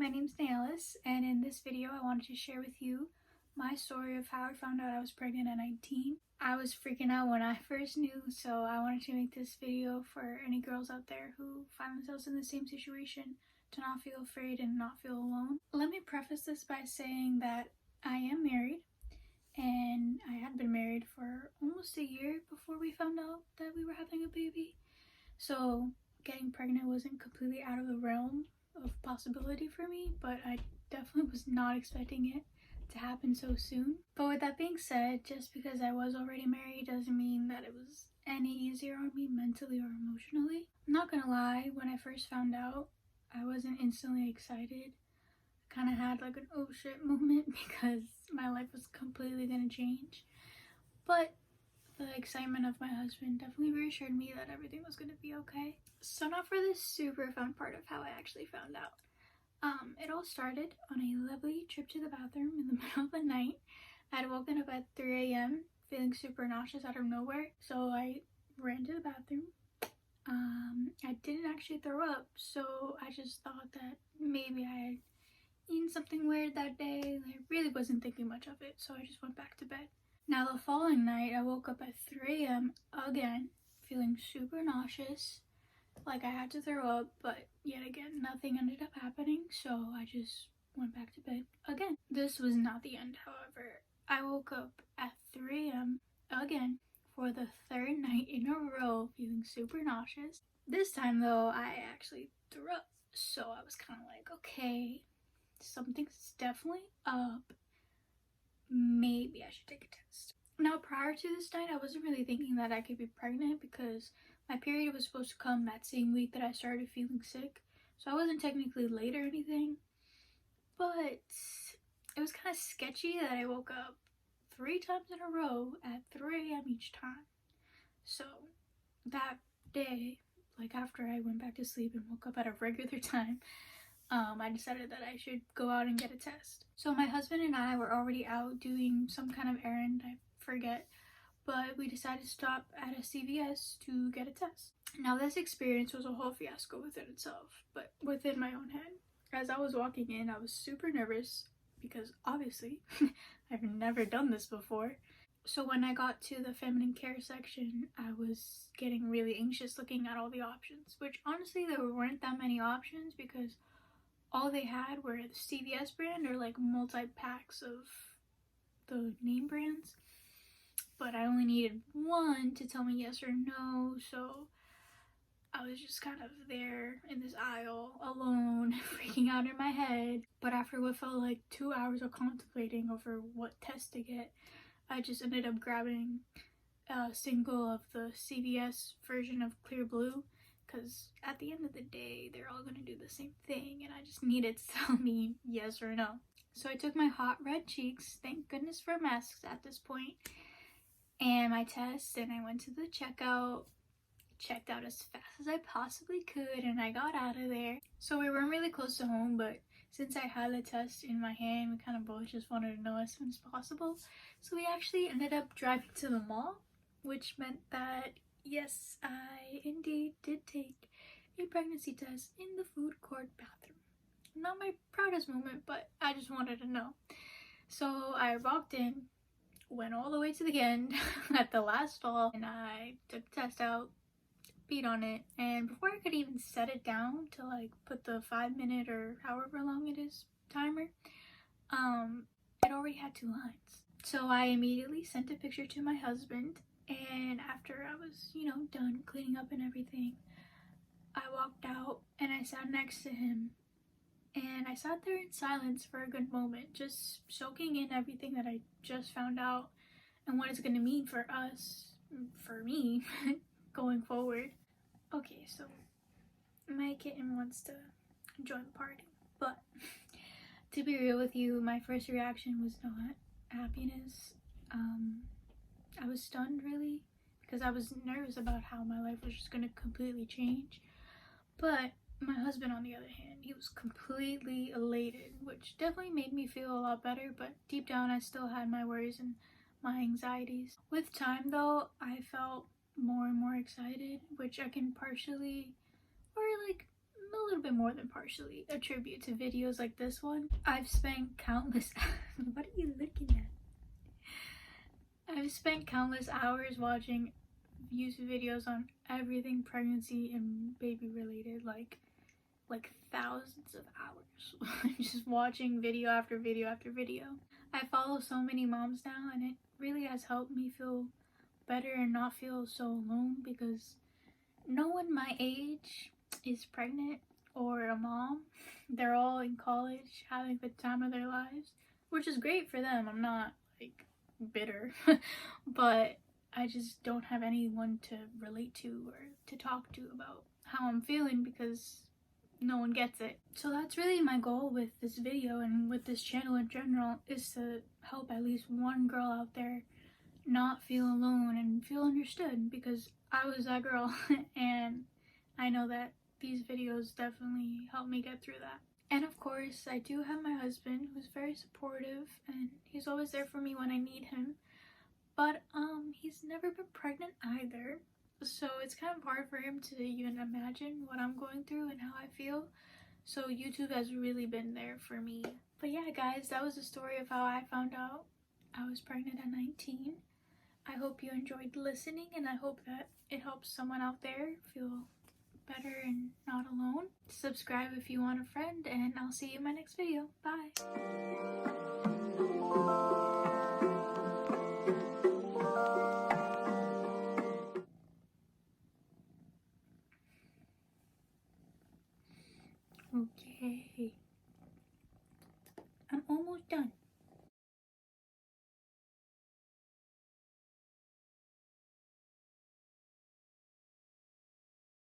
my name's Naelis, and in this video I wanted to share with you my story of how I found out I was pregnant at 19. I was freaking out when I first knew, so I wanted to make this video for any girls out there who find themselves in the same situation to not feel afraid and not feel alone. Let me preface this by saying that I am married, and I had been married for almost a year before we found out that we were having a baby. So getting pregnant wasn't completely out of the realm of possibility for me, but I definitely was not expecting it to happen so soon. But with that being said, just because I was already married doesn't mean that it was any easier on me mentally or emotionally. I'm not gonna lie, when I first found out, I wasn't instantly excited. I kind of had like an oh shit moment because my life was completely gonna change. But the excitement of my husband definitely reassured me that everything was going to be okay. So now for this super fun part of how I actually found out. It all started on a lovely trip to the bathroom in the middle of the night. I had woken up at 3 a.m. feeling super nauseous out of nowhere, so I ran to the bathroom. I didn't actually throw up, so I just thought that maybe I had eaten something weird that day. I really wasn't thinking much of it, so I just went back to bed. Now the following night, I woke up at 3 a.m. again, feeling super nauseous, like I had to throw up, but yet again, nothing ended up happening, so I just went back to bed again. This was not the end, however. I woke up at 3 a.m. again for the third night in a row, feeling super nauseous. This time though, I actually threw up, so I was kind of like, okay, something's definitely up. Maybe I should take a test. Now, prior to this night, I wasn't really thinking that I could be pregnant because my period was supposed to come that same week that I started feeling sick. So I wasn't technically late or anything. But it was kind of sketchy that I woke up 3 times in a row at 3 a.m. each time. So that day, like after I went back to sleep and woke up at a regular time, I decided that I should go out and get a test. So my husband and I were already out doing some kind of errand, I forget, but we decided to stop at a CVS to get a test. Now this experience was a whole fiasco within itself, but within my own head. As I was walking in, I was super nervous because obviously I've never done this before. So when I got to the feminine care section, I was getting really anxious looking at all the options, which honestly there weren't that many options because all they had were the CVS brand or like multi-packs of the name brands. But I only needed one to tell me yes or no, so I was just kind of there in this aisle alone, freaking out in my head. But after what felt like 2 hours of contemplating over what test to get, I just ended up grabbing a single of the CVS version of Clear Blue. Because at the end of the day, they're all going to do the same thing, and I just needed to tell me yes or no. So I took my hot red cheeks, thank goodness for masks at this point, and my test, and I went to the checkout, checked out as fast as I possibly could, and I got out of there. So we weren't really close to home, but since I had the test in my hand, we kind of both just wanted to know as soon as possible. So we actually ended up driving to the mall, which meant that yes, I indeed did take a pregnancy test in the food court bathroom. Not my proudest moment, but I just wanted to know. So I walked in, went all the way to the end at the last stall, and I took the test out, beat on it, and before I could even set it down to like put the 5-minute or however long it is timer, it already had 2 lines. So I immediately sent a picture to my husband. And after I was, done cleaning up and everything, I walked out and I sat next to him. And I sat there in silence for a good moment, just soaking in everything that I just found out and what it's going to mean for us, for me, going forward. Okay, so my kitten wants to join the party. But to be real with you, my first reaction was not happiness. I was stunned really because I was nervous about how my life was just going to completely change. But my husband, on the other hand, he was completely elated, which definitely made me feel a lot better, but deep down I still had my worries and my anxieties. With time though, I felt more and more excited, which I can partially, or like a little bit more than partially attribute to videos like this one. I've spent countless what are you looking at? I've spent countless hours watching YouTube videos on everything pregnancy and baby related, like thousands of hours just watching video after video after video. I follow so many moms now, and it really has helped me feel better and not feel so alone, because no one my age is pregnant or a mom. They're all in college having the time of their lives, which is great for them. I'm not like bitter but I just don't have anyone to relate to or to talk to about how I'm feeling, because no one gets it. So that's really my goal with this video and with this channel in general, is to help at least one girl out there not feel alone and feel understood, because I was that girl and I know that these videos definitely help me get through that. And of course, I do have my husband, who's very supportive, and he's always there for me when I need him. But he's never been pregnant either, so it's kind of hard for him to even imagine what I'm going through and how I feel. So YouTube has really been there for me. But yeah, guys, that was the story of how I found out I was pregnant at 19. I hope you enjoyed listening, and I hope that it helps someone out there feel better and not alone. Subscribe if you want a friend, and I'll see you in my next video. Bye! Okay, I'm almost done.